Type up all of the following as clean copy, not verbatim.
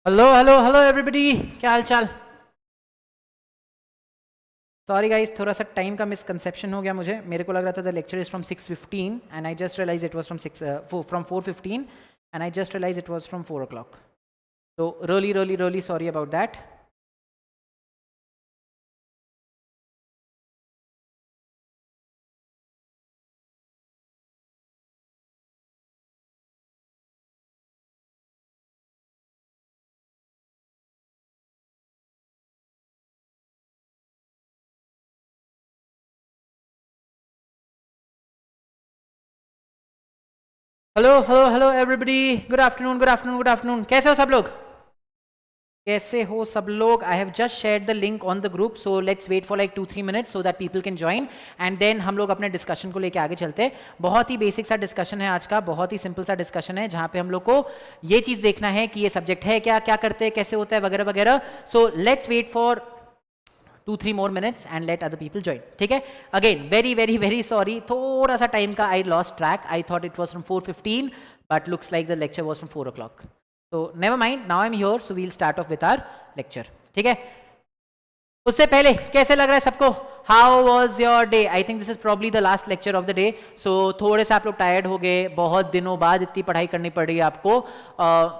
Hello hello hello everybody, क्या हाल चाल। Sorry guys, थोड़ा सा टाइम का मिसकंसेप्शन हो गया मुझे। मेरे को लग रहा था the lecture is from 6:15 and I just realize it was from 4:15 and I just realize it was from 4 o'clock. तो really sorry about that. Hello hello hello everybody, good afternoon good afternoon good afternoon. कैसे हो सब लोग? कैसे हो सब लोग? I have just share the link on the group, so let's wait for like 2-3 minutes so that people can join and then हम लोग अपने डिस्कशन को लेके आगे चलते हैं। बहुत ही बेसिक सा डिस्कशन है आज का, बहुत ही सिंपल सा डिस्कशन है जहां पे हम लोग को ये चीज देखना है कि ये सब्जेक्ट है क्या, क्या करते हैं, कैसे होता है, वगैरह वगैरह। So let's wait for 2-3 more minutes and let other people join. ठीक है? Again, very sorry, थोड़ा सा टाइम का I lost track. I thought it was from 4:15, but looks like the lecture was from 4 o'clock. So never mind. Now I'm here, so we'll start off with our lecture. ठीक है? उससे पहले कैसे लग रहा है सबको? How was your day? I think this is probably the last lecture of the day, so थोड़े से आप लोग टायर्ड हो गए, बहुत दिनों बाद इतनी पढ़ाई करनी पड़ रही है आपको,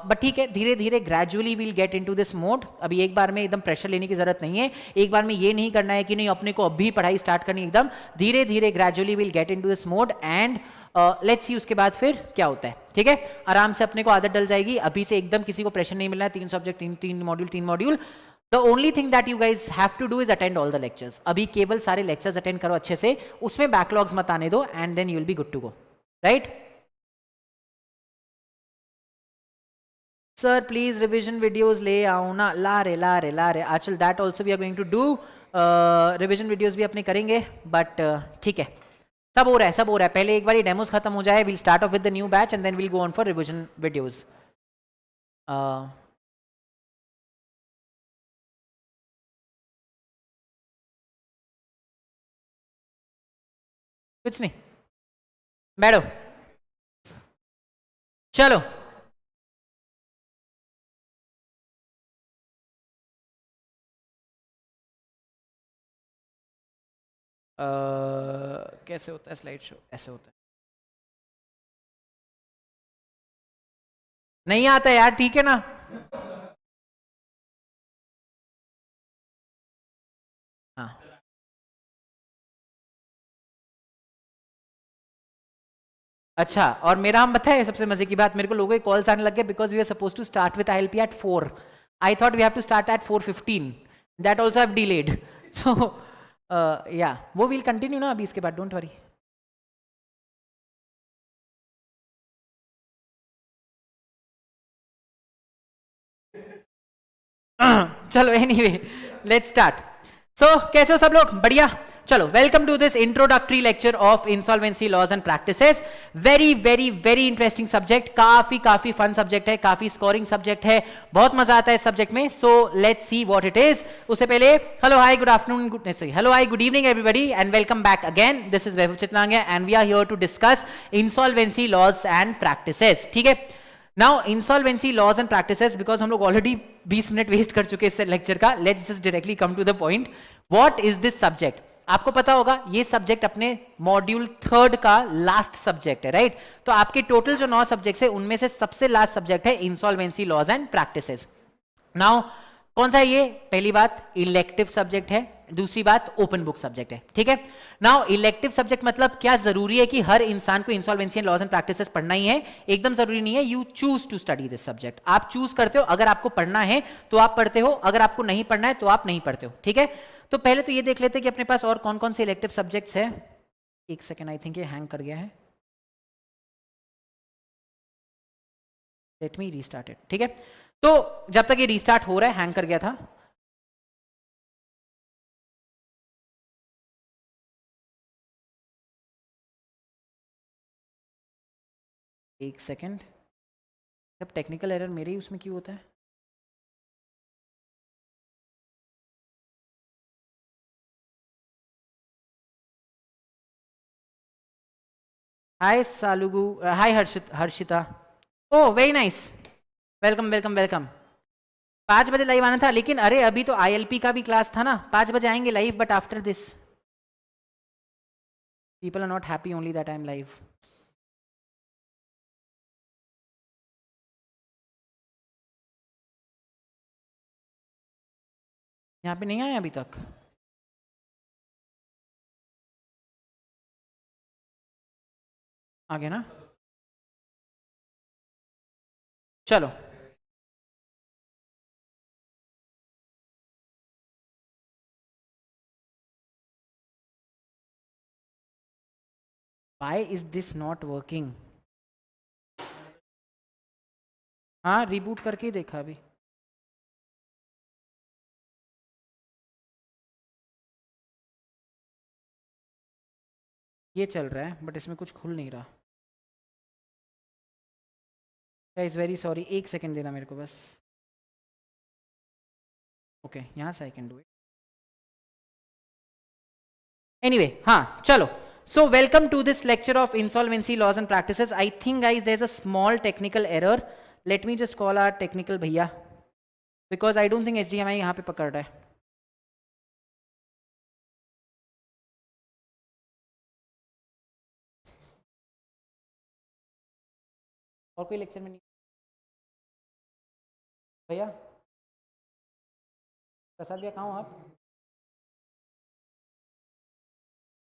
बट ठीक है, धीरे धीरे gradually we'll get into this mode. अभी एक बार में एकदम प्रेशर लेने की जरूरत नहीं है, एक बार में ये नहीं करना है कि नहीं अपने को अभी पढ़ाई स्टार्ट करनी, एकदम धीरे धीरे gradually we'll get into this mode and let's see उसके बाद फिर क्या होता है। ठीक है? आराम से अपने को आदत डल जाएगी। अभी से एकदम किसी को प्रेशर नहीं मिलना है, 3 subject, 3 module. The only thing that you guys have to do is attend all the lectures. अभी केवल सारे lectures attend करो अच्छे से, उसमें backlogs मत आने दो and then you will be good to go. Right? Sir, please revision videos ले आओ ना। ला रहे आचल, that also we are going to do. Revision videos भी अपने करेंगे, but ठीक है, सब हो रहा है। पहले एक बार ये डेमोस खत्म हो जाए, we'll start off with the new batch and then we'll go on for revision videos. कुछ नहीं, बैठो, चलो। कैसे होता है स्लाइड शो? ऐसे होता है, नहीं आता यार, ठीक है ना? हाँ, अच्छा। और मेरा हम बताए सबसे मजे की बात, मेरे को लोगों के कॉल्स आने लग गए because we are suppose to start with ILP at 4. I thought we have to start at 4:15. That also have delayed, so या वो विल कंटिन्यू ना अभी इसके बाद, डोंट वरी। चलो, एनीवे लेट्स स्टार्ट। सो कैसे हो सब लोग? बढ़िया। चलो, welcome to this introductory lecture of insolvency laws and practices. Very interesting subject, काफी फन सब्जेक्ट है, काफी स्कोरिंग सब्जेक्ट है, बहुत मजा आता है इस सब्जेक्ट में। So let's see what it is. उससे पहले hello hi good afternoon, hello hi good evening everybody and welcome back again. This is Vaibhav Chitlange and we are here to discuss insolvency laws and practices. ठीक है? Now insolvency laws and practices, because हम लोग already 20 minute waste कर चुके इस lecture का, let's just directly come to the point. What is this subject? आपको पता होगा ये सब्जेक्ट अपने मॉड्यूल 3 का लास्ट सब्जेक्ट है, राइट? तो आपके टोटल जो 9 सब्जेक्ट्स है उनमें से सबसे लास्ट सब्जेक्ट है insolvency laws and practices. Now कौन सा है ये? पहली बात, इलेक्टिव सब्जेक्ट है। दूसरी बात, ओपन बुक सब्जेक्ट है। ठीक है? नाउ इलेक्टिव सब्जेक्ट मतलब क्या जरूरी है कि हर इंसान को insolvency and laws and practices पढ़ना ही है? एकदम जरूरी नहीं है। You choose to study this subject. आप चूज करते हो, अगर आपको पढ़ना है तो आप पढ़ते हो, अगर आपको नहीं पढ़ना है तो आप नहीं पढ़ते हो। ठीक है? तो पहले तो ये देख लेते हैं कि अपने पास और कौन कौन से इलेक्टिव सब्जेक्ट्स है। एक सेकेंड, आई थिंक ये हैंग कर गया है, लेट मी रीस्टार्ट इट। ठीक है? तो जब तक ये रीस्टार्ट हो रहा है, हैंग कर गया था। एक सेकेंड, जब टेक्निकल एरर मेरे ही उसमें क्यों होता है? हाय सालुगु, हाय Harshita. Oh, very nice. Welcome. 5 बजे लाइव आना था, लेकिन अरे अभी तो ILP का भी क्लास था ना, 5 बजे आएंगे live, but after this people are not happy only that I am live. यहाँ पे नहीं आए अभी तक. आ गए ना, चलो. Why is this not working? हाँ, रिबूट करके ही देखा अभी. ये चल रहा है बट इसमें कुछ खुल नहीं रहा. गाइस वेरी सॉरी, 1 सेकंड देना मेरे को बस. ओके, यहाँ से आई कैन डू इट. एनीवे, हाँ चलो. So welcome to this lecture of insolvency laws and practices. I think guys there's a small technical error. Let me just call our technical भैया, because I don't think HDMI यहाँ पे पकड़ रहा है. और कोई लेक्चर में नहीं भैया? प्रसाद भैया कहाँ हो आप?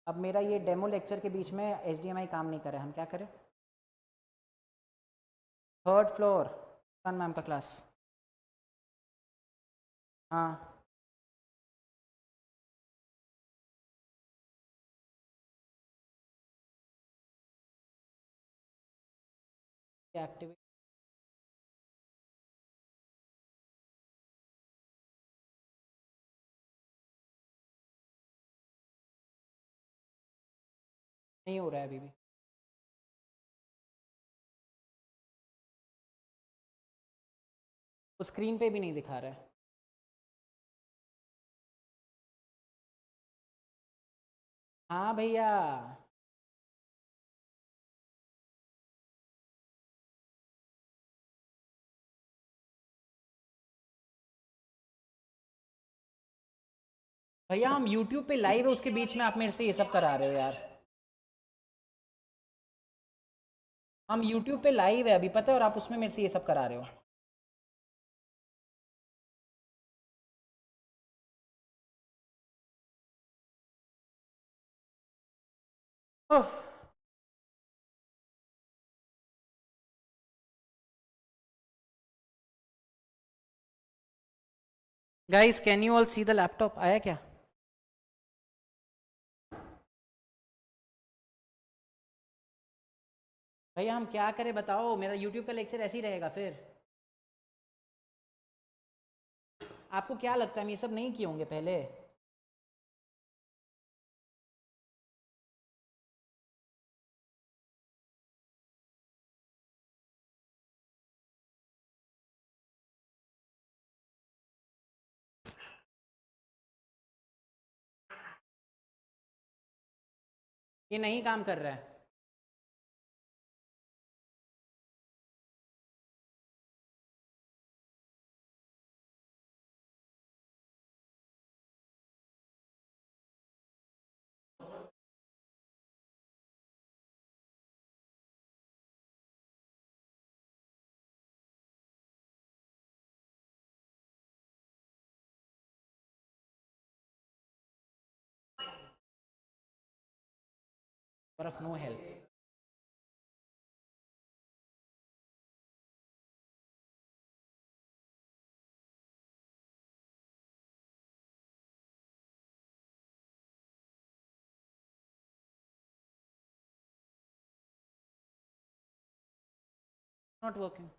अब मेरा ये डेमो लेक्चर के बीच में HDMI काम नहीं कर रहा है, हम क्या करें? 3rd फ्लोर, सन मैम का क्लास. हाँ, एक्टिव नहीं हो रहा है अभी भी. तो स्क्रीन पे भी नहीं दिखा रहा है. हाँ भैया, भैया हम YouTube पे लाइव है, उसके बीच में आप मेरे से ये सब करा रहे हो यार. हम YouTube पे लाइव है अभी, पता है, और आप उसमें मेरे से ये सब करा रहे हो. Oh, guys can you all see the laptop? आया क्या? भैया हम क्या करें बताओ, मेरा YouTube का लेक्चर ऐसे ही रहेगा फिर. आपको क्या लगता है हम ये सब नहीं किए होंगे पहले? ये नहीं काम कर रहा है. But of no help. Not working.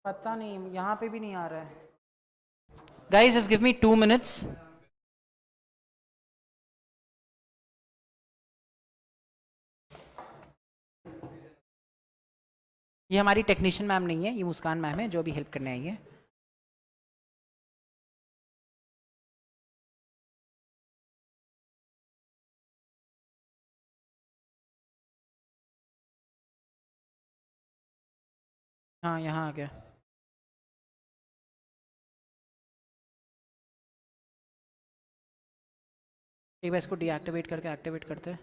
पता नहीं, यहाँ पे भी नहीं आ रहा है. Guys, just give me 2 minutes. ये हमारी टेक्नीशियन मैम नहीं है, ये मुस्कान मैम है जो भी हेल्प करने आई है. हाँ यहाँ आ गया। एक बार इसको डीएक्टिवेट करके एक्टिवेट करते हैं,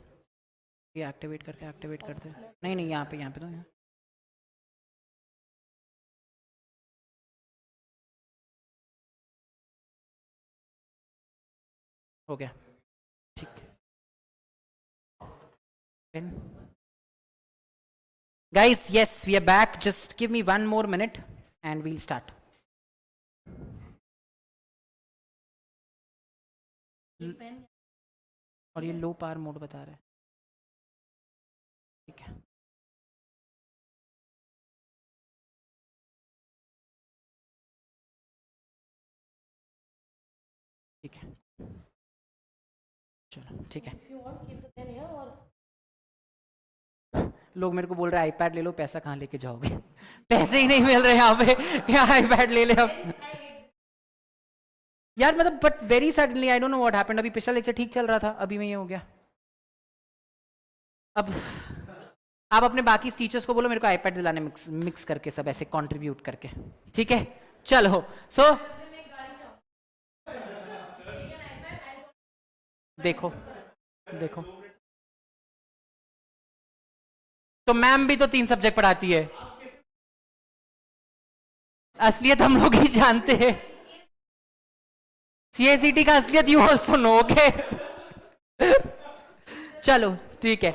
डीएक्टिवेट करके एक्टिवेट करते हैं। नहीं नहीं, यहाँ पे तो यहाँ हो गया, ठीक। Guys, yes, we are back. Just give me 1 more minute and we'll start. और ये लो पावर मोड बता रहा है, ठीक है। ठीक है, चलो ठीक है। लोग मेरे को बोल रहे हैं आईपैड ले लो, पैसा कहाँ लेके जाओगे? पैसे ही नहीं मिल रहे यहाँ पे, क्या आईपैड ले ले अब? यार मतलब but very suddenly I don't know what happened. अभी पिछला लेक्चर ठीक चल रहा था, अभी में ये हो गया। अब आप अपने बाकी टीचर्स को बोलो मेरे को आईपैड दिलाने, मिक्स करके सब ऐसे कंट्रीब्यूट करके, ठीक है। चलो सो देखो देखो, तो मैम भी तो 3 सब्जेक्ट पढ़ाती है, असलियत हम लोग ही जानते हैं। सीएसीटी का असलियत यू ऑल्सो नो, ओके। चलो ठीक है,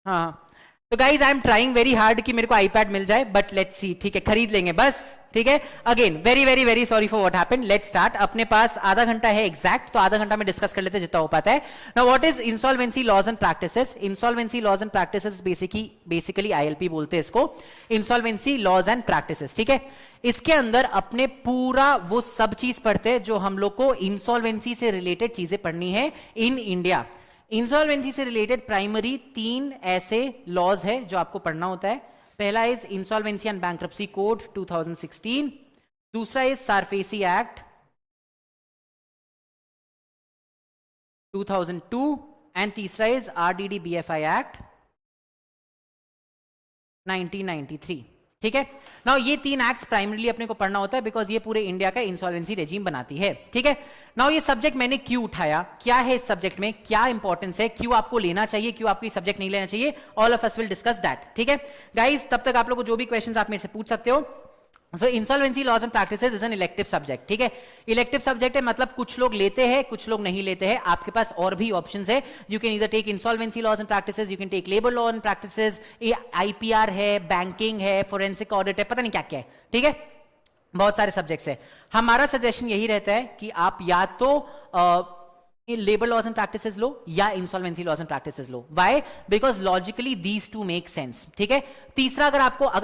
हाँ। तो guys I am trying very hard कि मेरे को आईपैड मिल जाए, बट लेट्स सी, ठीक है, खरीद लेंगे बस, ठीक है। Again very very very sorry for what happened. Let's start. अपने पास आधा घंटा है एग्जैक्ट, तो आधा घंटा में डिस्कस कर लेते हैं जितना हो पाता है। Now what is insolvency laws and practices? Insolvency laws and practices basically ILP बोलते हैं इसको, इंसॉल्वेंसी लॉज एंड प्रैक्टिसेस, ठीक है। इसके अंदर अपने पूरा वो सब चीज पढ़ते हैं जो हम लोग को इंसॉल्वेंसी से रिलेटेड चीजें पढ़नी है इन इंडिया। इंसॉल्वेंसी से रिलेटेड प्राइमरी 3 ऐसे लॉज है जो आपको पढ़ना होता है। पहला is insolvency and bankruptcy code 2016, दूसरा इज सारफेसी एक्ट 2002 एंड तीसरा इज आरडीडी बीएफआई एक्ट 1993, ठीक है। नाउ ये 3 एक्ट्स प्राइमरीली अपने को पढ़ना होता है बिकॉज ये पूरे इंडिया का इंसॉल्वेंसी रेजिम बनाती है, ठीक है। नाउ ये सब्जेक्ट मैंने क्यों उठाया, क्या है इस सब्जेक्ट में, क्या इंपॉर्टेंस है, क्यों आपको लेना चाहिए, क्यों आपको ये सब्जेक्ट नहीं लेना चाहिए, all of us will discuss that, ठीक है। गाइस तब तक आप लोग को जो भी क्वेश्चंस आप मेरे से पूछ सकते हो। So insolvency laws and practices is an elective subject, ठीक है। इलेक्टिव सब्जेक्ट है मतलब कुछ लोग लेते हैं कुछ लोग नहीं लेते हैं। आपके पास और भी ऑप्शंस है, you can either take insolvency laws and practices, you can take labour law and practices, IPR है, बैंकिंग है, फोरेंसिक ऑडिट है, पता नहीं क्या क्या है, ठीक है। बहुत सारे सब्जेक्ट्स है। हमारा सजेशन यही रहता है कि आप या तो लेबर लॉज एंड प्रैक्टिसेस लो या इंसॉल्वेंसी लॉज एंड प्रैक्टिसेस लो। Why? Because logically these two make sense, ठीक है। तीसरा अगर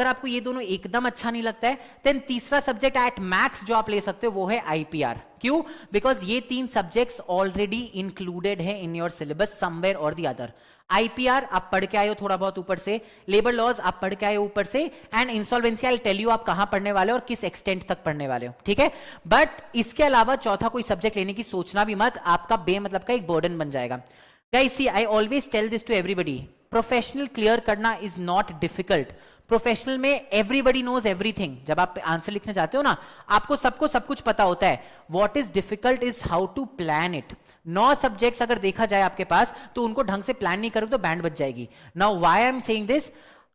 आपको ये दोनों एकदम अच्छा नहीं लगता है, देन तीसरा सब्जेक्ट एट मैक्स जो आप ले सकते हो वो है आईपीआर। क्यों? बिकॉज ये 3 सब्जेक्ट्स ऑलरेडी इंक्लूडेड है इन योर सिलेबस समवेयर और द अदर। आईपीआर आप पढ़ के आए हो थोड़ा बहुत ऊपर से, लेबर लॉज आप पढ़ के आए हो ऊपर से, and insolvency I tell you आप कहां पढ़ने वाले हो और किस एक्सटेंट तक पढ़ने वाले हो, ठीक है। बट इसके अलावा चौथा कोई सब्जेक्ट लेने की सोचना भी मत, आपका बेमतलब का एक बर्डन बन जाएगा। Guys see I always tell this to everybody, professional clear करना इज नॉट डिफिकल्ट। प्रोफेशनल में एवरीबडी नोज एवरीथिंग। जब आप आंसर लिखने जाते हो ना, आपको सबको सब कुछ पता होता है। What is difficult is how to plan it. 9 subjects अगर देखा जाए आपके पास तो उनको ढंग से प्लान नहीं करोगे तो बैंड बच जाएगी। Now why I am saying this,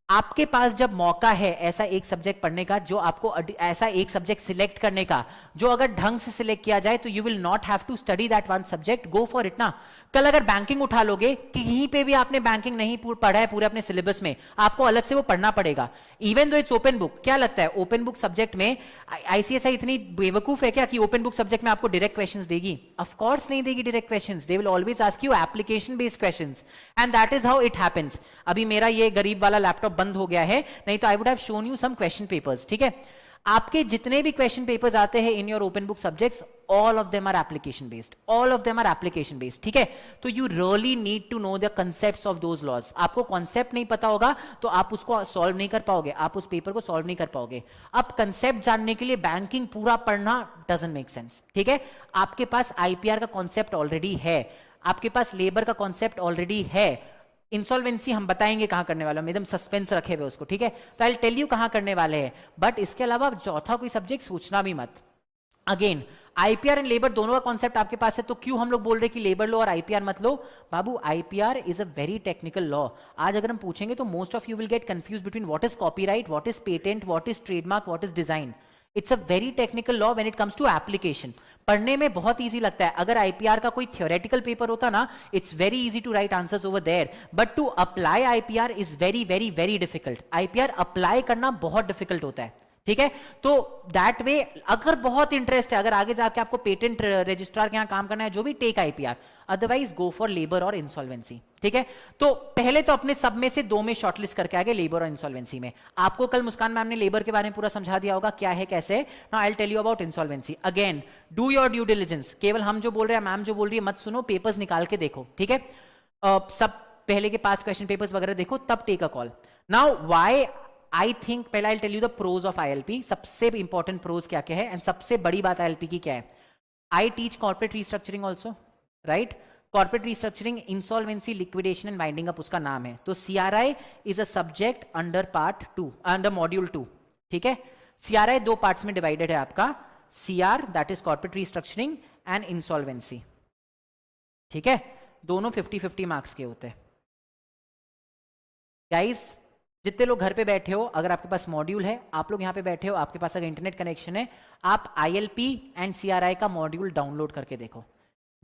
आपके पास जब मौका है ऐसा एक सब्जेक्ट पढ़ने का, जो आपको ऐसा एक सब्जेक्ट सिलेक्ट करने का जो अगर ढंग से सिलेक्ट किया जाए तो you will not have to study that one subject, go for it ना। कल अगर बैंकिंग उठा लोगे, कहीं पे भी आपने बैंकिंग नहीं पढ़ा है पूरे अपने सिलेबस में, आपको अलग से वो पढ़ना पड़ेगा। Even though it's open book. क्या लगता है ओपन बुक सब्जेक्ट में आईसीएसआई इतनी बेवकूफ है क्या कि ओपन बुक सब्जेक्ट में आपको डायरेक्ट क्वेश्चंस देगी? ऑफ कोर्स नहीं देगी direct questions, they will always ask you application based questions, and that is how it happens. अभी मेरा ये गरीब वाला लैपटॉप बंद हो गया है, नहीं तो I would have shown you some question papers, ठीक है। आपके जितने भी क्वेश्चन पेपर्स आते हैं in your open book subjects, all of them are application based, all of them are application based, ठीक है। तो you really need to know the concepts of those laws. आपको कॉन्सेप्ट नहीं पता होगा तो आप उसको सॉल्व नहीं कर पाओगे, आप उस पेपर को सॉल्व नहीं कर पाओगे। अब कंसेप्ट जानने के लिए बैंकिंग पूरा पढ़ना डजंट मेक सेंस, ठीक है। आपके पास आईपीआर का कॉन्सेप्ट ऑलरेडी है, आपके पास लेबर का कॉन्सेप्ट ऑलरेडी है, इंसॉल्वेंसी हम बताएंगे कहां करने वाले हम, एकदम सस्पेंस रखे हुए उसको, ठीक है। तो आई विल टेल यू कहां करने वाले हैं, बट इसके अलावा चौथा कोई सब्जेक्ट सोचना भी मत। अगेन आईपीआर एंड लेबर दोनों का कॉन्सेप्ट आपके पास है, तो क्यों हम लोग बोल रहे हैं कि लेबर लॉ और आईपीआर मत लो? बाबू IPR is a very technical law. आज अगर हम पूछेंगे तो most of you will get confuse between what is copyright, what is patent, what is trademark, what is design. It's a very technical law when it comes to application. पढ़ने में बहुत easy लगता है, अगर आईपीआर का कोई theoretical paper होता ना, it's very easy to write answers over there, but to apply IPR is very very very difficult. IPR apply करना बहुत डिफिकल्ट होता है, ठीक है। तो दैट वे अगर बहुत इंटरेस्ट है, अगर आगे जाके आपको पेटेंट रजिस्ट्रार के यहाँ काम करना है, जो भी, take IPR, otherwise go for labour और इंसॉल्वेंसी, ठीक है। तो पहले तो अपने सब में से दो में शॉर्टलिस्ट करके आगे, लेबर और इंसॉल्वेंसी में। आपको कल मुस्कान मैम ने लेबर के बारे में पूरा समझा दिया होगा क्या है कैसे। Now I will tell you about insolvency. Again do your due diligence, केवल हम जो बोल रहे हैं, मैम जो बोल रही है मत सुनो, पेपर्स निकाल के देखो, ठीक है। सब पहले के पास्ट क्वेश्चन पेपर्स वगैरह देखो, तब take a call. Now why I think, पहले I tell you the pros of ILP, सबसे इंपॉर्टेंट प्रोज क्या क्या है, एंड सबसे बड़ी बात आईएलपी की क्या है। I teach corporate restructuring also, right. Corporate restructuring, insolvency, liquidation and winding up उसका नाम है। तो CRI is a subject under part 2, under module 2, ठीक है। सीआरआई दो पार्ट्स में डिवाइडेड है आपका, CR that is corporate restructuring and insolvency, ठीक है। दोनों 50-50 मार्क्स के होते हैं। गाइस जितने लोग घर पे बैठे हो, अगर आपके पास मॉड्यूल है, आप लोग यहाँ पे बैठे हो, आपके पास अगर इंटरनेट कनेक्शन है, आप ILP एंड CRI का मॉड्यूल डाउनलोड करके देखो।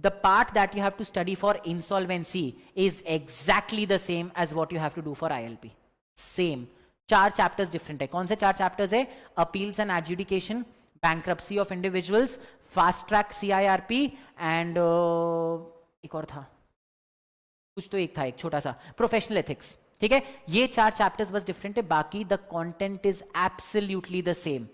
The part that you have to study for insolvency is exactly the same as what you have to do for ILP, same. 4 chapters different है। कौन से 4 chapters है? Appeals and adjudication, bankruptcy of individuals, fast track CIRP and एक और था, कुछ तो एक था, एक छोटा सा, प्रोफेशनल एथिक्स, ठीक है। ये 4 चैप्टर्स बस डिफरेंट है, बाकी the content is absolutely the same.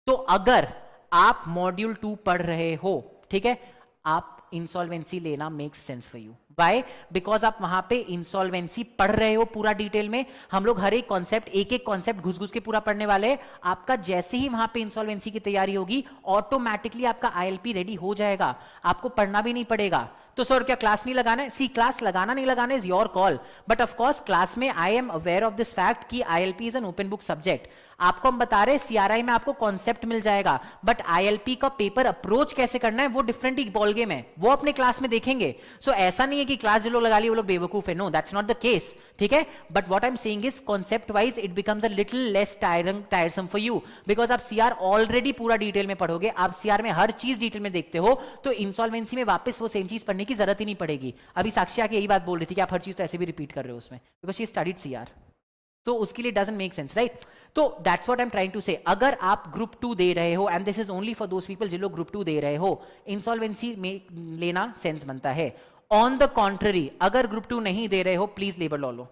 तो अगर आप मॉड्यूल 2 पढ़ रहे हो, ठीक है, आप इंसॉल्वेंसी लेना makes sense for you. Why? Because आप वहां पे इंसॉल्वेंसी पढ़ रहे हो पूरा डिटेल में। हम लोग हर एक कॉन्सेप्ट, एक एक कॉन्सेप्ट घुस घुस के पूरा पढ़ने वाले हैं। आपका जैसे ही वहां पे इंसॉल्वेंसी की तैयारी होगी, ऑटोमेटिकली आपका ILP रेडी हो जाएगा, आपको पढ़ना भी नहीं पड़ेगा। तो सर क्या क्लास नहीं लगाना है? सी, क्लास लगाना नहीं लगाना is your call, but of course class में I am aware of this fact कि ILP is an open book subject. आपको हम बता रहे CRI में आपको कॉन्सेप्ट मिल जाएगा, बट ILP का पेपर अप्रोच कैसे करना है वो डिफरेंट ही बॉल गेम है, वो अपने क्लास में देखेंगे। सो ऐसा नहीं है कि क्लास जो लोग लगा लिए वो लोग बेवकूफ है, no that's not the case, ठीक है। But what I am saying is concept wise it becomes a little less tiresome for you, because आप CR ऑलरेडी पूरा डिटेल में पढ़ोगे, आप CR में हर चीज डिटेल में देखते हो, तो इंसॉल्वेंसी में वापस वो सेम चीज पढ़ने की जरूरत ही नहीं पड़ेगी। अभी साक्षी आके यही बात बोल रही थी कि आप हर चीज तो ऐसे भी रिपीट कर रहे हो उसमें, बिकॉज शी स्टडीड CR, तो उसके लिए डजंट मेक सेंस, राइट। तो that's what I am trying to say. अगर आप ग्रुप 2 दे रहे हो, and this is only for those people जिन लोग ग्रुप 2 दे रहे हो, इंसॉल्वेंसी में लेना सेंस बनता है। ऑन द कॉन्ट्ररी, अगर ग्रुप 2 नहीं दे रहे हो, please labour law low,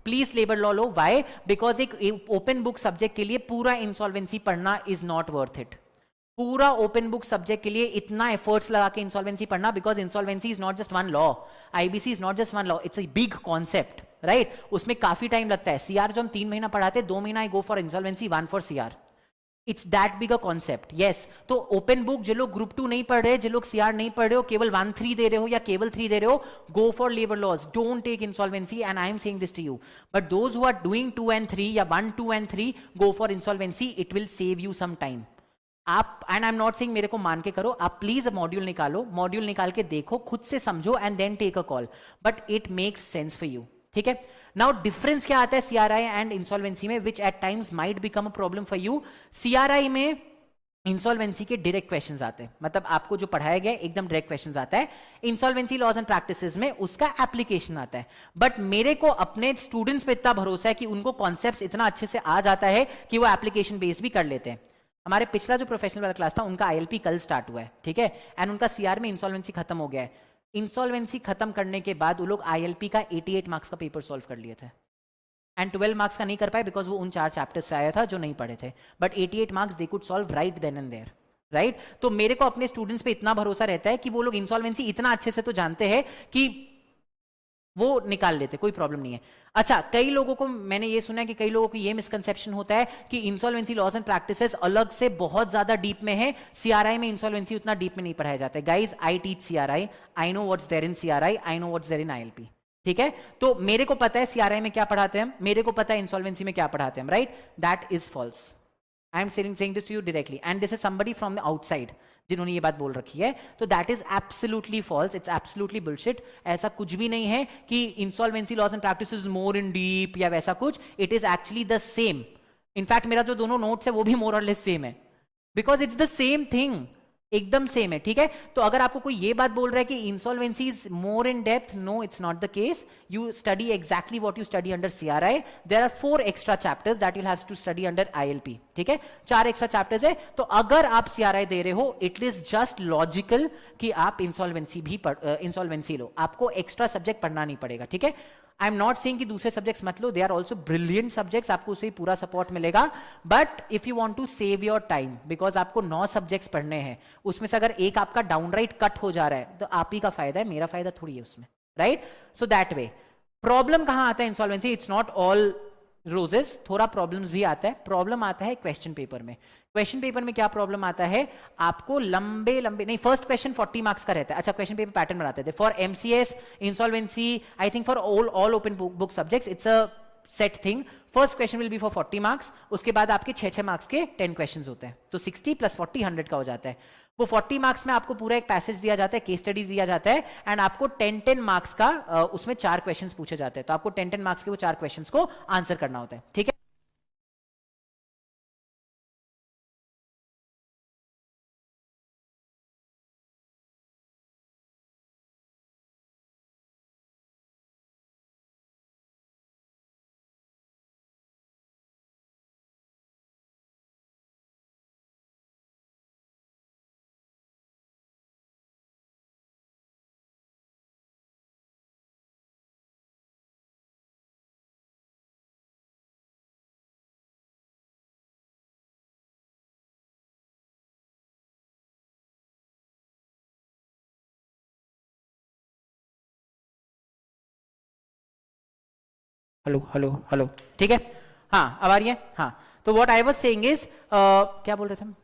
please labour law low. Why? Because एक ओपन बुक सब्जेक्ट के लिए पूरा इंसॉल्वेंसी पढ़ना इज नॉट वर्थ इट। पूरा ओपन बुक सब्जेक्ट के लिए इतना एफर्ट्स लगा के इंसॉल्वेंसी पढ़ना, because insolvency is not just one law, IBC is not just one law, it's a big concept, right. उसमें काफी टाइम लगता है। CR जो हम 3 महीना पढ़ाते हैं, 2 महीना I go for insolvency, 1 for CR। It's that big a concept, yes. तो ओपन बुक जो लोग ग्रुप 2 नहीं पढ़ रहे, जो लोग CR नहीं पढ़ रहे हो, केवल 1-3 दे रहे हो या केवल 3 दे रहे हो, go for labour laws, don't take insolvency, and I am saying this to you. But those who are doing 2 and 3 या 1, 2 and 3, go for insolvency, it will save you some time. आप, and I am not saying मेरे को मान के करो, आप please module निकालो, module निकाल के देखो, खुद से समझो, and then take a call, but it makes sense for you, ठीक है। नाउ डिफरेंस क्या आता है CRI एंड इंसॉल्वेंसी में, which at times might become a problem for you. CRI में इंसॉल्वेंसी के डायरेक्ट क्वेश्चंस आते हैं, मतलब आपको जो पढ़ाया गया एकदम डायरेक्ट क्वेश्चंस आता है। इंसॉल्वेंसी लॉज एंड प्रैक्टिसेस में उसका एप्लीकेशन आता है। बट मेरे को अपने स्टूडेंट्स पे इतना भरोसा है कि उनको कॉन्सेप्ट्स इतना अच्छे से आ जाता है कि वो एप्लीकेशन बेस्ड भी कर लेते हैं। हमारे पिछला जो प्रोफेशनल वाला क्लास था, उनका ILP कल स्टार्ट हुआ है, ठीक है, एंड उनका CR में इंसॉल्वेंसी खत्म हो गया है। इंसॉल्वेंसी खत्म करने के बाद वो लोग ILP का 88 मार्क्स का पेपर सॉल्व कर लिए थे, एंड 12 मार्क्स का नहीं कर पाए बिकॉज वो उन 4 चैप्टर्स से आया था जो नहीं पढ़े थे, but 88 marks they could solve right then and there, right. तो मेरे को अपने स्टूडेंट्स पे इतना भरोसा रहता है कि वो लोग इंसॉल्वेंसी इतना अच्छे से तो जानते हैं कि वो निकाल लेते, कोई प्रॉब्लम नहीं है। अच्छा, कई लोगों को मैंने ये सुना है कि कई लोगों को ये मिसकंसेप्शन होता है कि इंसॉल्वेंसी लॉज एंड प्रैक्टिसेस अलग से बहुत ज्यादा डीप में है, CRI में इंसॉल्वेंसी उतना डीप में नहीं पढ़ाया जाता है। Guys, I teach CRI, I know what's there in CRI, I know what's there in ILP, ठीक है, तो मेरे को पता है सीआरआई में क्या पढ़ाते हैं हम, मेरे को पता है इंसॉल्वेंसी में क्या पढ़ाते हैं हम, right? That is false. I am saying this to you directly and this is somebody from the outside जिन्होंने ये बात बोल रखी है. तो that is absolutely false, it's absolutely bullshit. ऐसा कुछ भी नहीं है कि insolvency laws and practice is more in deep या वैसा कुछ. It is actually the same. In fact मेरा जो दोनों नोट्स है वो भी मोर और लेस सेम है, because it's the same thing, एकदम सेम है. ठीक है, तो अगर आपको कोई ये बात बोल रहा है कि insolvency is more in depth, no it's not the case. You study exactly what you study under CRI. There are 4 extra chapters that you have to study under ILP. ठीक है, 4 एक्स्ट्रा चैप्टर्स है. तो अगर आप CRI दे रहे हो, it is just logical कि आप इंसॉल्वेंसी भी इंसॉल्वेंसी लो. आपको एक्स्ट्रा सब्जेक्ट पढ़ना नहीं पड़ेगा. ठीक है, आई एम नॉट सेइंग कि दूसरे सब्जेक्ट्स मत लो, they are also brilliant subjects, आपको उससे पूरा सपोर्ट मिलेगा. But if you want to save your time, because आपको 9 सब्जेक्ट्स पढ़ने हैं, उसमें से अगर एक आपका डाउनराइट कट हो जा रहा है तो आप ही का फायदा है, मेरा फायदा थोड़ी है उसमें, right? So that way. Problem कहां आता है insolvency? It's not all roses, थोड़ा प्रॉब्लम्स भी आता है. प्रॉब्लम आता है क्वेश्चन पेपर में. क्वेश्चन पेपर में क्या प्रॉब्लम आता है? आपको लंबे लंबे नहीं, फर्स्ट क्वेश्चन 40 मार्क्स का रहता है. अच्छा, क्वेश्चन पेपर पैटर्न बनाते थे for MCS, insolvency, I think for all open book subjects it's a set thing. First question will be for 40 marks, उसके बाद आपके 6-6 मार्क्स के 10 क्वेश्चंस होते हैं, तो 60 + 40 100 का हो जाता है. वो 40 मार्क्स में आपको पूरा एक पैसेज दिया जाता है, केस स्टडी दिया जाता है, एंड आपको 10-10 मार्क्स का उसमें 4 क्वेश्चंस पूछे जाते हैं. तो आपको 10-10 मार्क्स के वो 4 क्वेश्चंस को आंसर करना होता है. ठीक है, हेलो हेलो हेलो. ठीक है, हाँ अब आ रही है. हाँ, तो what I was saying is, क्या बोल रहे थे हम?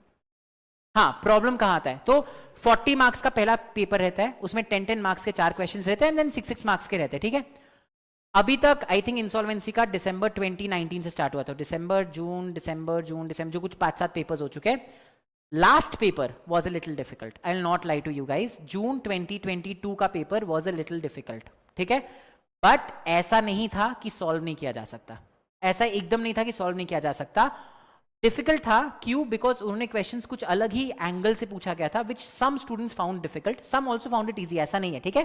हाँ, प्रॉब्लम कहाँ आता है? तो 40 मार्क्स का पहला पेपर रहता है, उसमें 10-10 मार्क्स के 4 क्वेश्चंस रहते हैं, एंड देन 6-6 मार्क्स के रहते हैं. ठीक है, अभी तक आई थिंक इंसॉल्वेंसी का दिसंबर 2019 से स्टार्ट हुआ था. दिसंबर जून जो कुछ 5-7 पेपर्स हो चुके हैं. Last paper was a little difficult, I will not lie to you guys. June 2022 का paper was a little difficult. ठीक है, बट ऐसा नहीं था कि सॉल्व नहीं किया जा सकता. ऐसा एकदम नहीं था कि सॉल्व नहीं किया जा सकता. डिफिकल्ट था, क्यों? बिकॉज उन्होंने क्वेश्चंस कुछ अलग ही एंगल से पूछा गया था, which some students found difficult, some also found it easy, ऐसा नहीं है. ठीक है,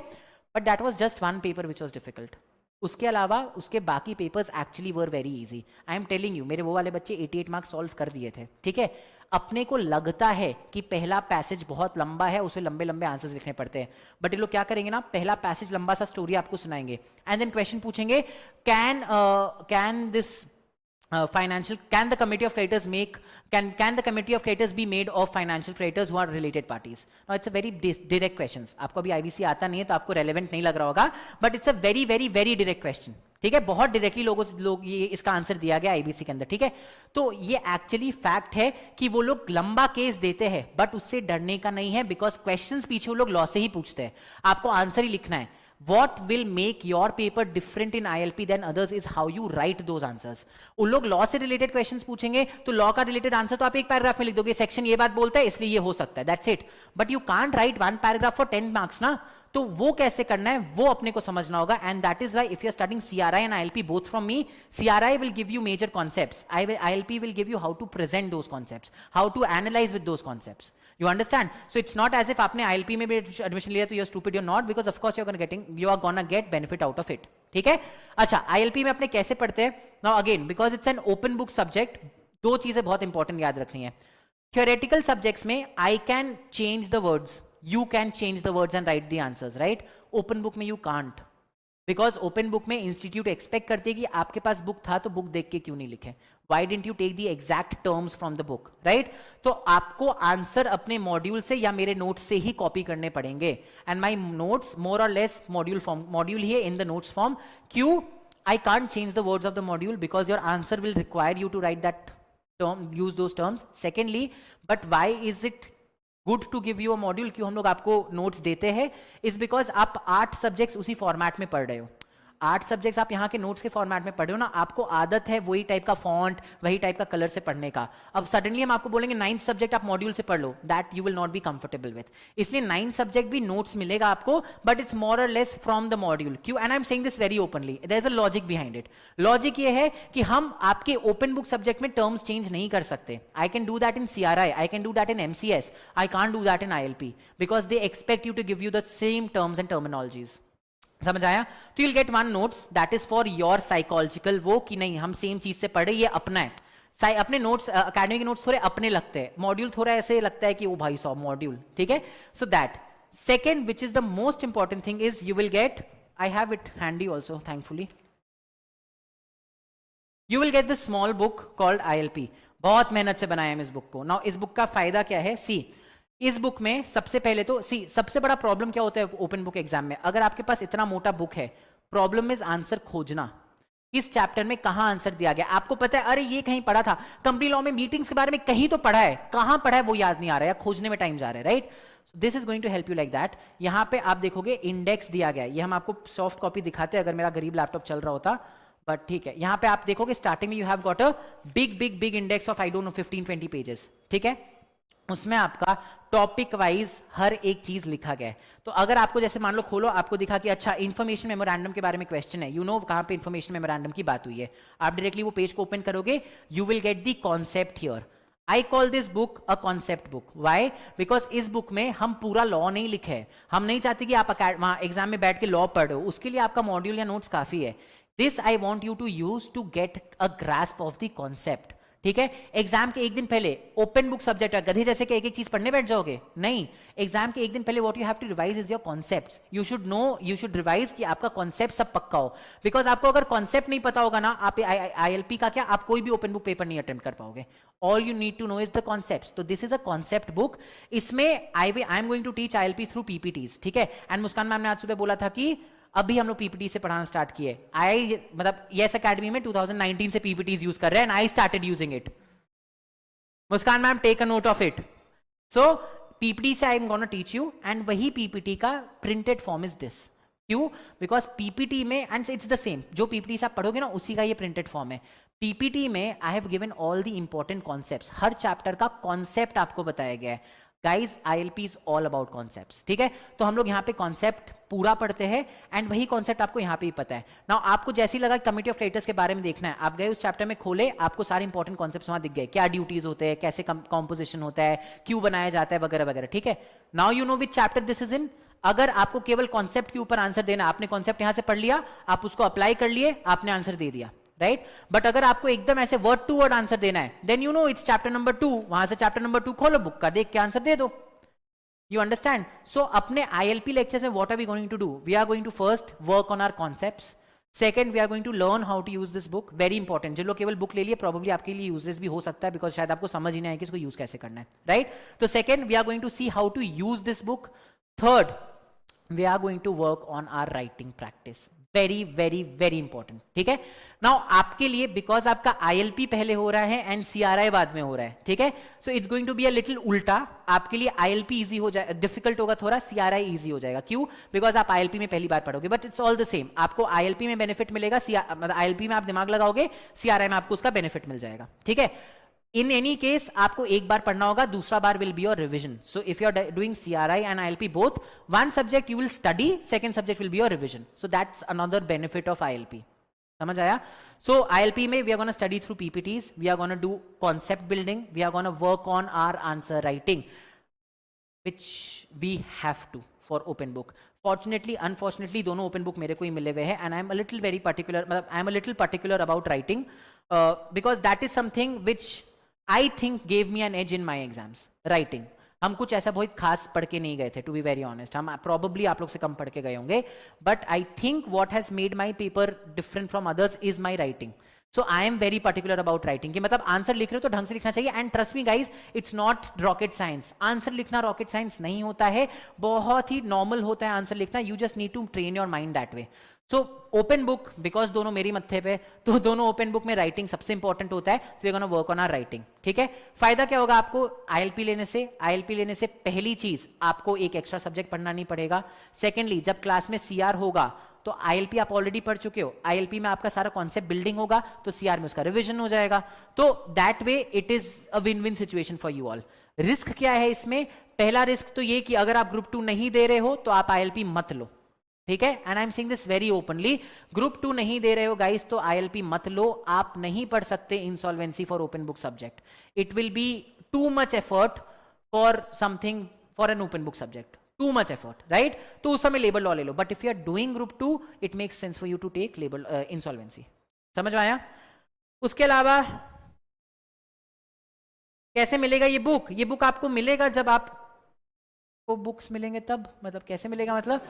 but that was just 1 paper which was difficult. उसके अलावा उसके बाकी papers actually were very easy. I am telling you, मेरे वो वाले बच्चे 88 मार्क्स सॉल्व कर दिए थे. ठीक है, अपने को लगता है कि पहला पैसेज बहुत लंबा है, उसमें लंबे लंबे आंसर्स लिखने पड़ते हैं, बट ये लोग क्या करेंगे ना, पहला पैसेज लंबा सा स्टोरी आपको सुनाएंगे, एंड देन क्वेश्चन पूछेंगे, can this financial, can the committee of creditors make, can the committee of creditors be made of financial creditors who are related parties? Now it's a very direct questions. आपको अभी IBC आता नहीं है तो आपको relevant नहीं लग रहा होगा, but it's a very very very direct question. ठीक है, बहुत डायरेक्टली लोग ये इसका आंसर दिया गया IBC के अंदर. ठीक है, तो ये एक्चुअली फैक्ट है कि वो लोग लंबा केस देते हैं, बट उससे डरने का नहीं है, बिकॉज क्वेश्चंस पीछे वो लोग लॉ से ही पूछते हैं, आपको आंसर ही लिखना है. What will make your paper different in ILP than others is how you write those answers. उन लोग लॉ से रिलेटेड क्वेश्चंस पूछेंगे, तो लॉ का रिलेटेड आंसर तो आप एक पैराग्राफ में लिख दोगे, सेक्शन ये बात बोलता है इसलिए ये हो सकता है, that's it. But you can't right 1 paragraph for 10 marks ना. तो वो कैसे करना है वो अपने को समझना होगा, and that is why if you are studying CRI and ILP both from me, CRI will give you major concepts, ILP will give you how to present those concepts, how to analyze with those concepts. You understand? So it's not as if आपने ILP में भी admission लिया तो you're stupid, you're not, because of course you are gonna get benefit out of it. ठीक है, अच्छा ILP में अपने कैसे पढ़ते हैं? Now again, because it's an open book subject, 2 चीजें बहुत इंपॉर्टेंट याद रखनी है. Theoretical subjects में I can change the words, you can change the words and write the answers, right? Open book में you can't, because open book में institute expect करती है कि आपके पास बुक था तो बुक देख के क्यों नहीं लिखे. Why didn't you take the exact terms from the book, right? तो आपको आंसर अपने मॉड्यूल से या मेरे नोट्स से ही कॉपी करने पड़ेंगे, and my notes more or less module ही है in the notes form. क्यों? I can't change the words of the module because your answer will require you to write that term, use those terms. Secondly, but why is it good to give you a module? क्यों हम लोग आपको notes देते हैं? Is because आप 8 subjects उसी format में पढ़ रहे हो. 8 सब्जेक्ट्स आप यहाँ के नोट्स के फॉर्मेट में पढ़े हो ना, आपको आदत है वही टाइप का फॉन्ट, वही टाइप का कलर से पढ़ने का। अब सडनली हम आपको बोलेंगे 9th सब्जेक्ट आप मॉड्यूल से पढ़ लो, that you will not be comfortable with. इसलिए 9th सब्जेक्ट भी नोट्स मिलेगा आपको, बट इट्स मोर और लेस फ्रॉम द मॉड्यूल। क्यों? And I am saying this very openly, there is a logic behind it. Logic ये है कि हम आपके ओपन बुक सब्जेक्ट में टर्म्स चेंज नहीं कर सकते। I can do that in CRI, I can do that in MCS, I can't do that in ILP because they expect you to give you the same terms and terminologies. समझ आया? तो you'll get one notes that is for your psychological, वो कि नहीं हम same चीज से पढ़े, ये अपना है। अपने नोट्स, अकेडमी के नोट्स थोड़े अपने लगते हैं, मॉड्यूल थोड़ा ऐसे लगता है कि ओ भाई साहब मॉड्यूल, ठीक है। So that second which is the most important thing is you will gate, I have it handy also thankfully, you will get the small book called ILP। बहुत मेहनत से बनाया है इस बुक को। नाउ इस बुक का फायदा क्या है? सी, इस बुक में सबसे पहले तो सबसे बड़ा प्रॉब्लम क्या होता है ओपन बुक एग्जाम में? अगर आपके पास इतना मोटा बुक है, प्रॉब्लम इज आंसर खोजना। इस चैप्टर में कहां आंसर दिया गया आपको पता है, अरे ये कहीं पढ़ा था, कंपनी लॉ में मीटिंग्स के बारे में कहीं तो पढ़ा है, कहां पढ़ा है वो याद नहीं आ रहा है, खोजने में टाइम जा रहा है, right? This is going to help you like that. यहां पे आप देखोगे इंडेक्स दिया गया है, ये हम आपको सॉफ्ट कॉपी दिखाते हैं अगर मेरा गरीब लैपटॉप चल रहा होता, बट ठीक है। यहां पे आप देखोगे स्टार्टिंग में you have got a big big big index of I don't know 15-20 pages, ठीक है। उसमें आपका टॉपिक वाइज हर एक चीज लिखा गया है। तो अगर आपको जैसे मान लो खोलो, आपको दिखा कि अच्छा इन्फॉर्मेशन मेमोरेंडम के बारे में क्वेश्चन है, यू नो कहां पे इन्फॉर्मेशन मेमोरेंडम की बात हुई है, आप डायरेक्टली वो पेज को ओपन करोगे, you will get the concept here. I call this book a concept book. Why? Because इस बुक में हम पूरा लॉ नहीं लिखे है, हम नहीं चाहते कि आप वहां एग्जाम में बैठ के लॉ पढ़ो, उसके लिए आपका मॉड्यूल या नोट्स काफी है। This I want you to use to get a grasp of the concept, ठीक है। एग्जाम के एक दिन पहले ओपन बुक सब्जेक्ट है, गधे जैसे कि एक एक चीज पढ़ने बैठ जाओगे, नहीं। एग्जाम के एक दिन पहले what you have to revise is your concepts. You should know, you should revise कि आपका कॉन्सेप्ट सब पक्का हो। बिकॉज आपको अगर कॉन्सेप्ट नहीं पता होगा ना, आप ILP का क्या, आप कोई भी ओपन बुक पेपर नहीं अटेम्प्ट कर पाओगे। All you need to know is the concepts. तो this is a concept book. इसमें I am going to teach ILP through PPTs, ठीक है। एंड मुस्कान मैम ने आज सुबह बोला था कि अभी हम लोग PPT से पढ़ाना स्टार्ट किए। मतलब यस अकेडमी में 2019 से PPTs यूज कर रहे हैं and I started using it. Muskaan ma'am take a note of it. So PPT से I am gonna teach you, and वही PPT का प्रिंटेड फॉर्म इज दिस। क्यों? बिकॉज PPT में, एंड इट्स द सेम, जो PPT से आप पढ़ोगे ना उसी का ये प्रिंटेड फॉर्म है। PPT में I have given all the important concepts, her chapter का कॉन्सेप्ट आपको बताया गया है। Guys ILP is all about concepts, ठीक है। तो हम लोग यहाँ पे कॉन्सेप्ट पूरा पढ़ते हैं एंड वही कॉन्सेप्ट आपको यहाँ पे ही पता है। नाउ आपको जैसे ही लगा कमिटी ऑफ क्रेडिटर्स के बारे में देखना है, आप गए उस चैप्टर में, खोले, आपको सारे इंपॉर्टेंट कॉन्सेप्ट्स वहां दिख गए, क्या ड्यूटीज होते हैं, कैसे कॉम्पोजिशन होता है, क्यों बनाया जाता है, वगैरह वगैरह, ठीक है। Now you know which chapter this is in. अगर आपको केवल कॉन्सेप्ट के ऊपर आंसर देना, आपने कॉन्सेप्ट यहां से पढ़ लिया, आप उसको अप्लाई कर लिए, आपने आंसर दे दिया, राइट। बट अगर आपको एकदम ऐसे वर्ड टू वर्ड आंसर देना है, then you know it's chapter number 2, वहां से चैप्टर नंबर 2 खोलो, बुक का देख के आंसर दे दो। You understand? So अपने ILP lectures में what are we going to do? We are going to first work on our concepts. Second, we are going to learn how to use this book. Very important. जिन लोग केवल book ले लिए, probably आपके लिए useless भी हो सकता है, because शायद आपको समझ ही नहीं आए कि इसको यूज कैसे करना है, right? तो second, we are going to see how to use this book. Third, we are going to work on our writing practice. Very very very important, ठीक है। नाउ आपके लिए, बिकॉज आपका ILP पहले हो रहा है एंड CRI बाद में हो रहा है, ठीक है। So it's going to be a little उल्टा। आपके लिए ILP इजी हो जाए, डिफिकल्ट होगा थोड़ा, CRI इजी हो जाएगा। क्यों? बिकॉज आप ILP में पहली बार पढ़ोगे, but it's all the same. आपको ILP में बेनिफिट मिलेगा, मतलब ILP में आप दिमाग लगाओगे, CRI में आपको उसका बेनिफिट मिल जाएगा, ठीक है। In any case, आपको एक बार पढ़ना होगा, दूसरा बार will be your revision. So if you are doing CRI and ILP both, one subject you will study, second subject will be your revision. So that's another benefit of ILP. समझ आया? So ILP में we are going to study through PPTs, we are going to do concept building, we are going to work on our answer writing, which we have to for open book. Fortunately, unfortunately, दोनों open book मेरे को ही मिले हुए हैं, and I am a little very particular, मतलब I am a little particular about writing, because that is something which I think gave me an edge in my exams. Writing. हम कुछ ऐसा बहुत खास पढ़ के नहीं गए थे, टू बी वेरी ऑनेस्ट। हम probably आप लोग से कम पढ़ के गए होंगे, but I think what has made my paper different from others is my writing. So I am very particular about writing कि मतलब आंसर लिख रहे हो तो ढंग से लिखना चाहिए। And trust me guys, it's not rocket science. Answer लिखना रॉकेट साइंस नहीं होता है, बहुत ही नॉर्मल होता है आंसर लिखना। You just need to train your mind that way. So open book, because दोनों मेरी मत्थे पे, तो दोनों ओपन बुक में राइटिंग सबसे इंपॉर्टेंट होता है, तो we gonna work on our writing, ठीक है। फायदा क्या होगा आपको ILP लेने से? ILP लेने से पहली चीज, आपको एक एक्स्ट्रा सब्जेक्ट पढ़ना नहीं पड़ेगा। सेकेंडली, जब क्लास में CR होगा, तो ILP आप ऑलरेडी पढ़ चुके हो, ILP में आपका सारा कॉन्सेप्ट बिल्डिंग होगा, तो CR में उसका रिविजन हो जाएगा, तो that way it is a win win situation for you all. Risk क्या है इसमें? पहला रिस्क तो ये कि अगर आप ग्रुप 2 नहीं दे रहे हो तो आप ILP मत लो, ठीक है, and I am saying this very openly. Group 2 नहीं दे रहे हो गाइस तो ILP मत लो, आप नहीं पढ़ सकते insolvency for open book subject, it will be too much effort for something for an open book subject, too much effort, right? तो उस समय लेबर लॉ ले लो, but if you are doing group 2 it makes sense for you to take labour insolvency. समझ में आया? उसके अलावा कैसे मिलेगा ये बुक? ये बुक आपको मिलेगा जब आप को बुक्स मिलेंगे तब, मतलब कैसे मिलेगा, मतलब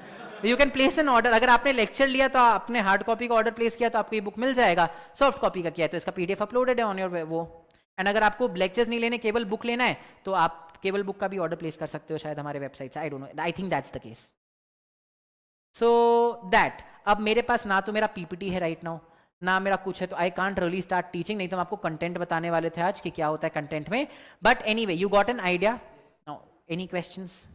you can place N order. अगर आपने लेक्चर लिया तो आपने हार्ड कॉपी का ऑर्डर प्लेस किया तो आपको ये बुक मिल जाएगा, सॉफ्ट कॉपी का किया तो इसका PDF अपलोडेड है ऑन योर वो। एंड अगर आपको लेक्चर्स नहीं लेने, केवल बुक लेना है, तो आप केवल बुक का भी ऑर्डर प्लेस कर सकते हो शायद हमारे वेबसाइट से, I don't know, I think that's the case. So that, अब मेरे पास ना तो मेरा PPT है राइट नाउ, ना मेरा कुछ है, तो I can't really start teaching, नहीं तो हम आपको कंटेंट बताने वाले थे आज कि क्या होता है कंटेंट में, but anyway you got an idea. Now any questions?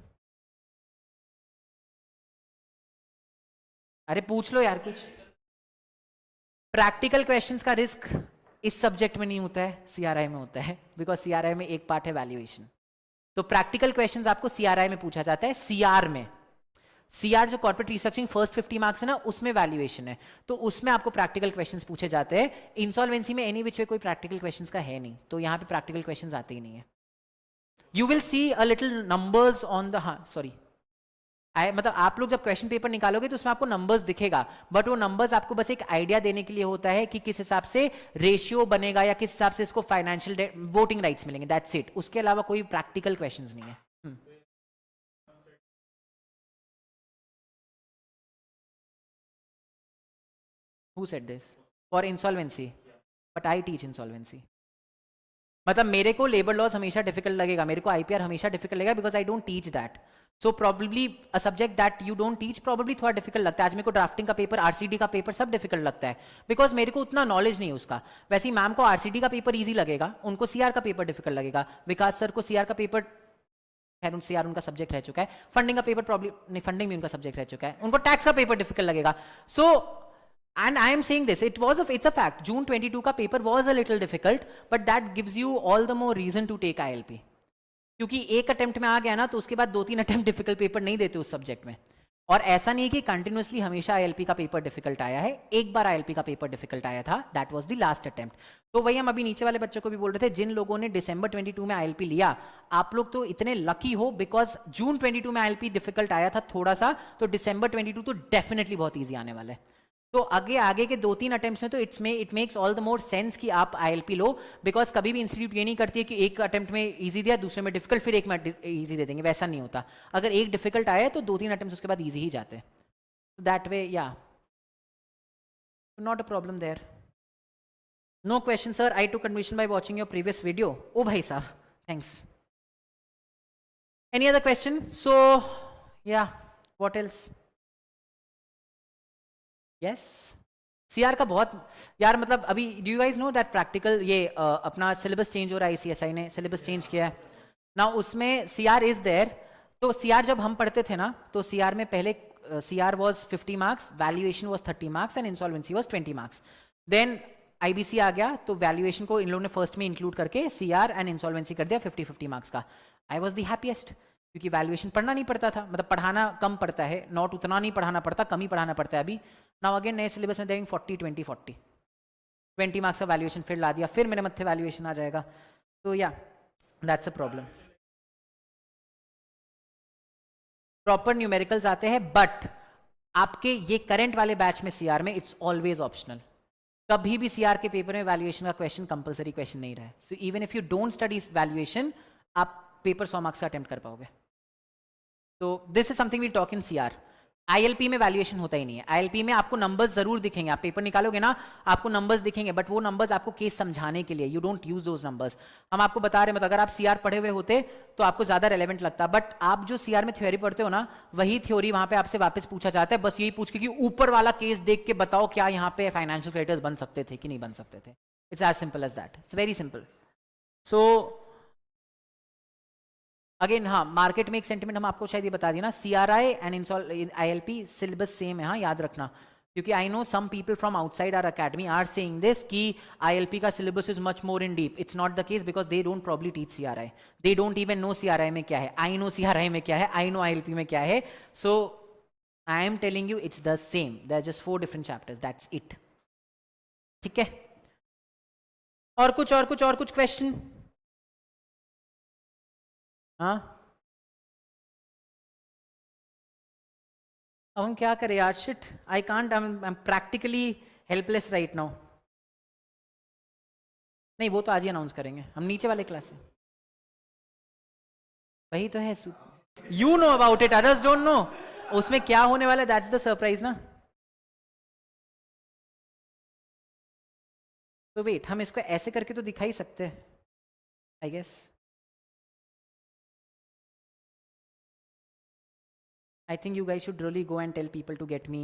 अरे पूछ लो यार कुछ। प्रैक्टिकल क्वेश्चंस का रिस्क इस सब्जेक्ट में नहीं होता है, CRI में होता है, बिकॉज CRI में एक पार्ट है वैल्यूएशन। तो प्रैक्टिकल क्वेश्चंस आपको CRI में पूछा जाता है, CR में, CR जो कॉर्पोरेट रिस्ट्रक्चरिंग फर्स्ट 50 मार्क्स है ना, उसमें वैल्यूएशन है, तो उसमें आपको प्रैक्टिकल क्वेश्चंस पूछे जाते हैं। इंसॉल्वेंसी में एनी विच वे कोई प्रैक्टिकल क्वेश्चंस का है नहीं, तो यहाँ पे प्रैक्टिकल क्वेश्चंस आते ही नहीं है। You will see a little numbers on the, हाँ सॉरी, मतलब आप लोग जब क्वेश्चन पेपर निकालोगे तो उसमें आपको नंबर्स दिखेगा, बट वो नंबर्स आपको बस एक आइडिया देने के लिए होता है कि किस हिसाब से रेशियो बनेगा या किस हिसाब से इसको फाइनेंशियल वोटिंग राइट्स मिलेंगे, दैट्स इट। उसके अलावा कोई प्रैक्टिकल क्वेश्चंस नहीं है। Who said this? For insolvency? But I teach insolvency. मतलब मेरे को लेबर लॉज हमेशा डिफिकल्ट लगेगा, मेरे को IPR हमेशा डिफिकल्ट लगेगा, because I don't teach that. So probably a subject that you don't teach probably थोड़ा डिफिकल्ट लगता है। आज मेरे को ड्राफ्टिंग का पेपर, RCD का पेपर सब डिफिकल्ट लगता है, बिकॉज मेरे को उतना नॉलेज नहीं है उसका। वैसे ही मैम को RCD का पेपर ईजी लगेगा, उनको CR का पेपर डिफिकल्ट लगेगा, विकास सर को CR का पेपर, खैर CR उनका सब्जेक्ट रह चुका है, फंडिंग का पेपर प्रॉब्लम नहीं, फंडिंग भी उनका सब्जेक्ट रह चुका है, उनको टैक्स का पेपर डिफिकल्ट लगेगा। सो and I am saying this, it's a fact, June 22 का paper was a little difficult, but that gives you all the more reason to take ILP, क्योंकि एक अटेम्प्ट में आ गया ना, तो उसके बाद 2-3 अटेम्प्ट डिफिकल्ट पेपर नहीं देते उस सब्जेक्ट में। और ऐसा नहीं है कि कंटिन्यूसली हमेशा ILP का पेपर डिफिकल्ट आया है, एक बार ILP का पेपर डिफिकल्ट आया था, that was the last attempt. तो वही हम अभी नीचे वाले बच्चों को भी बोल रहे थे, जिन लोगों ने दिसंबर 22 में ILP लिया, आप लोग तो इतने लकी हो, बिकॉज जून 22 में ILP डिफिकल्ट आया था थोड़ा सा, तो दिसंबर 22 तो डेफिनेटली बहुत ईजी आने वाला है। तो आगे के 2-3 अटेम्प्ट्स में तो it makes all the more sense कि आप ILP लो, बिकॉज कभी भी इंस्टीट्यूट ये नहीं करती है कि एक अटेम्प्ट में इजी दिया, दूसरे में डिफिकल्ट, फिर एक में इजी दे देंगे, वैसा नहीं होता। अगर एक डिफिकल्ट आया तो 2-3 अटेम्प्ट्स उसके बाद इजी ही जाते हैं, दैट वे या not a problem there. No question sir, I took admission by watching your previous video. ओ भाई साहब, thanks. Any other question? So या व्हाट एल्स? यस, CR का बहुत यार, मतलब अभी do you guys know that practical ये अपना सिलेबस चेंज हो रहा है, CSI ने सिलेबस चेंज किया है ना, उसमें CR इज देयर। तो CR जब हम पढ़ते थे ना, तो CR में पहले CR was 50 marks, valuation was 30 marks and insolvency was 20 marks. Then IBC आ गया, तो वैल्यूएशन को इन लोगों ने फर्स्ट में इंक्लूड करके CR एंड इंसॉल्वेंसी कर दिया 50-50 मार्क्स का। आई वाज द हैप्पीएस्ट, क्योंकि वैल्यूएशन पढ़ना नहीं पड़ता था, मतलब पढ़ाना कम पड़ता है, नॉट उतना नहीं पढ़ाना पड़ता, कम ही पढ़ाना पड़ता है अभी। नाउ अगेन नए सिलेबस में देंगे 40-20-40 मार्क्स का वैल्यूएशन फिर ला दिया, फिर मेरे मत्थे वैल्यूएशन आ जाएगा, तो या that's a problem. Proper numericals आते हैं, बट आपके ये करंट वाले बैच में CR में इट्स ऑलवेज ऑप्शनल। कभी भी CR के पेपर में वैल्यूएशन का क्वेश्चन कंपलसरी क्वेश्चन नहीं रहा है। So even if you don't study valuation, आप पेपर 100 मार्क्स का अटेम्प्ट कर पाओगे। तो this is something we talk in CR। ILP में वैल्यूएशन होता ही नहीं है। ILP में आपको नंबर्स जरूर दिखेंगे, आप पेपर निकालोगे ना, आपको नंबर्स दिखेंगे, बट वो नंबर्स आपको केस समझाने के लिए, you don't use those numbers. हम आपको बता रहे हैं, मतलब अगर आप CR पढ़े हुए होते तो आपको ज्यादा रेलेवेंट लगता, बट आप जो CR में थ्योरी पढ़ते हो ना, वही थ्योरी वहां पे आपसे वापस पूछा जाता है, बस यही पूछ के कि ऊपर वाला केस देख के बताओ क्या यहाँ पे फाइनेंशियल क्रेडिटर्स बन सकते थे कि नहीं बन सकते थे। It's as simple as that, it's very simple. So again हाँ, मार्केट में एक सेंटिमेंट हम आपको शायद ये बता दिया ना, CRI and ILP syllabus same है, हाँ याद रखना। क्योंकि I know some people from outside our academy are saying this कि ILP का syllabus is much more in deep. It's not the case because they don't probably teach CRI. They don't even know CRI में क्या है. I know CRI में क्या है, I know ILP में क्या है. So I am telling you it's the same. There are just 4 different chapters, that's it. ठीक है, और कुछ क्वेश्चन? हाँ, अब हम क्या करें यार? Shit, I can't, I am practically helpless right now. नहीं, वो तो आज ही अनाउंस करेंगे हम नीचे वाले क्लास से. वही तो है, you know about it, others don't know. उसमें क्या होने वाला है, दैट्स द सरप्राइज ना. तो वेट, हम इसको ऐसे करके तो दिखा ही सकते हैं I guess. I think you guys should really go and tell people to get me.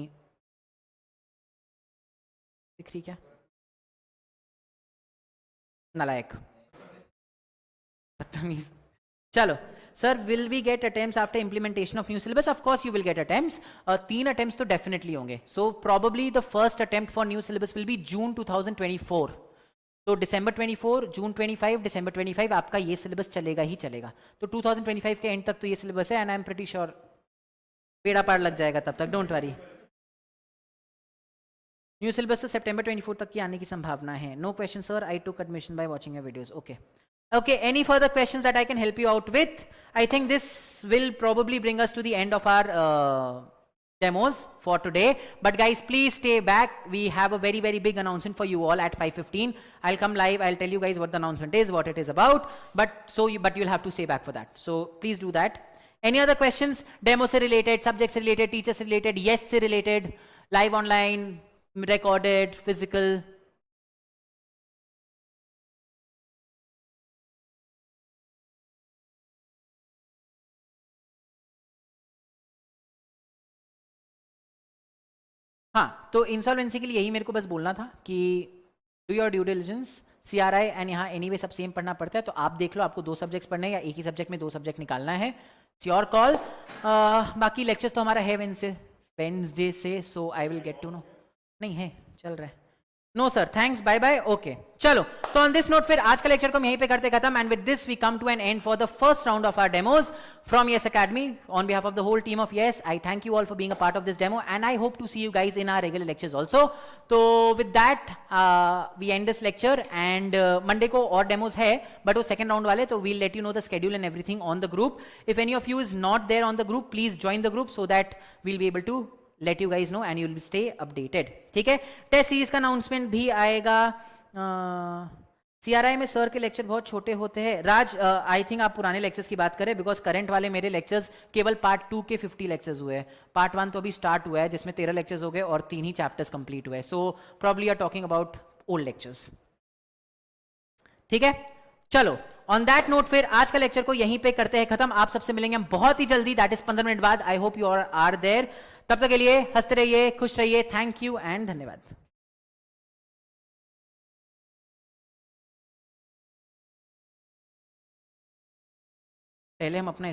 दिख रही क्या? नालायक, बदतमीज. चलो sir, will we get attempts after implementation of new syllabus? Of course you will get attempts. 3 attempts तो definitely होंगे. So probably the first attempt for new syllabus will be June 2024. तो दिसंबर 24, जून 25, दिसंबर 25 आपका ये सिलेबस चलेगा ही चलेगा. तो 2025 के एंड तक तो ये सिलेबस है and I am pretty sure पेड़ा पार लग जाएगा तब तक. Don't worry. न्यू सिलेबस तो सितंबर 24 तक की आने की संभावना है. No question sir, I took admission by watching your videos. Okay. Okay, any further questions that I can help you out with? I think this will probably bring us to the end of our demos for today. But guys, please stay back. We have a very, very big announcement for you all at 5:15. I'll come live. I'll tell you guys what the announcement is, what it is about. But you'll have to stay back for that. So please do that. Any other questions? Demo se related, subjects se related, teachers se related, yes se related, live online, recorded, physical. हाँ, तो insolvency के लिए यही मेरे को बस बोलना था कि do your due diligence. CRI and यहाँ एनीवे सब सेम पढ़ना पड़ता है. तो आप देख लो आपको 2 सब्जेक्ट्स पढ़ने हैं या एक ही सब्जेक्ट में 2 सब्जेक्ट निकालना है. It's your call. बाकी लेक्चर्स तो हमारा है वेडनेसडे से. So I will get to know. नहीं है, चल रहा है. No sir, thanks, bye bye. Okay, चलो. तो ऑन दिस नोट फिर आज का लेक्चर को हम यहीं पे करते खत्म. And with this we come to an end for the first round of our demos from Yes academy. On behalf of the whole team of Yes, I thank you all for being a part of this demo and I hope to see you guys in our regular lectures also. तो with that we end this lecture. And Monday को और demos है but वो second round वाले, तो we'll let you know the schedule and everything on the group. If any of you is not there on the group, please join the group so that we'll be able to let you guys know and you will stay updated. ठीक है, test series का announcement भी आएगा. CRI में sir के lecture बहुत छोटे होते हैं. राज, आई थिंक आप पुराने लेक्चर्स की बात करें बिकॉज करंट वाले मेरे लेक्चर्स केवल पार्ट 2 के 50 लेक्चर्स हुए हैं. पार्ट 1 तो अभी स्टार्ट हुआ है जिसमें 13 लेक्चर्स हो गए और 3 ही चैप्टर्स कंप्लीट हुए. So probably are talking about old lectures. ठीक है, चलो. ऑन दैट नोट फिर आज का लेक्चर को यहीं पे करते हैं खत्म. आप सबसे मिलेंगे हम बहुत ही जल्दी, दैट इज 15 मिनट बाद. I hope you are there. तब तक के लिए हंसते रहिए, खुश रहिए. थैंक यू एंड धन्यवाद. पहले हम अपना